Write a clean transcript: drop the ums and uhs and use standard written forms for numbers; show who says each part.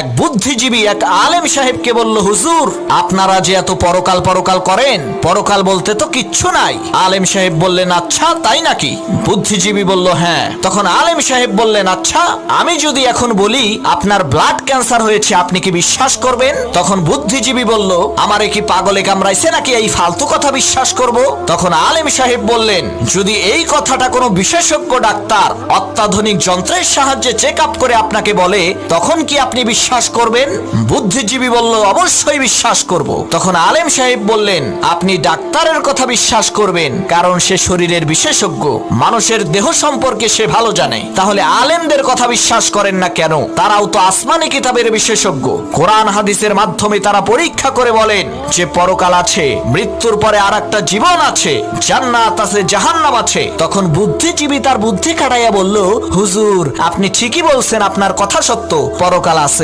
Speaker 1: এক বুদ্ধিজীবী এক আলেম সাহেবকে বলল, হুজুর আপনারা যে এত পরকাল পরকাল করেন, পরকাল বলতে তো কিচ্ছু নাই। আলেম সাহেব বললেন, আচ্ছা তাই নাকি? বুদ্ধিজীবী বলল, হ্যাঁ। তখন আলেম সাহেব বললেন, আচ্ছা আমি যদি এখন বলি আপনার ব্লাড ক্যান্সার হয়েছে, আপনি কি বিশ্বাস করবেন? তখন বুদ্ধিজীবী বলল, আমারে কি পাগলে কামড়াইছে নাকি এই ফালতু কথা বিশ্বাস করব? তখন আলেম সাহেব বললেন, যদি এই কথাটা কোনো বিশেষজ্ঞ ডাক্তার অত্যাধুনিক যন্ত্রের সাহায্যে চেক আপ করে আপনাকে বলে, তখন কি আপনি বিশ্বাস করবেন? বুদ্ধিজীবী বলল, অবশ্যই বিশ্বাস করব। তখন আলেম সাহেব বললেন, আপনি ডাক্তারের কথা বিশ্বাস করবেন, কারণ সে শরীরের বিশেষজ্ঞ, মানুষের দেহ সম্পর্কে সে ভালো জানে। তাহলে আলেমদের কথা বিশ্বাস করেন না কেন? তারাও তো আসমানি কিতাবের বিশেষজ্ঞ। কোরআন হাদিসের মাধ্যমে তারা পরীক্ষা করে বলেন যে পরকাল আছে, মৃত্যুর পরে আর একটা জীবন আছে, জান্নাত আছে, জাহান্নাম আছে। তখন বুদ্ধিজীবী তার বুদ্ধি খাটাইয়া বলল, হুজুর আপনি ঠিকই বলছেন, আপনার কথা সত্য, পরকাল আছে।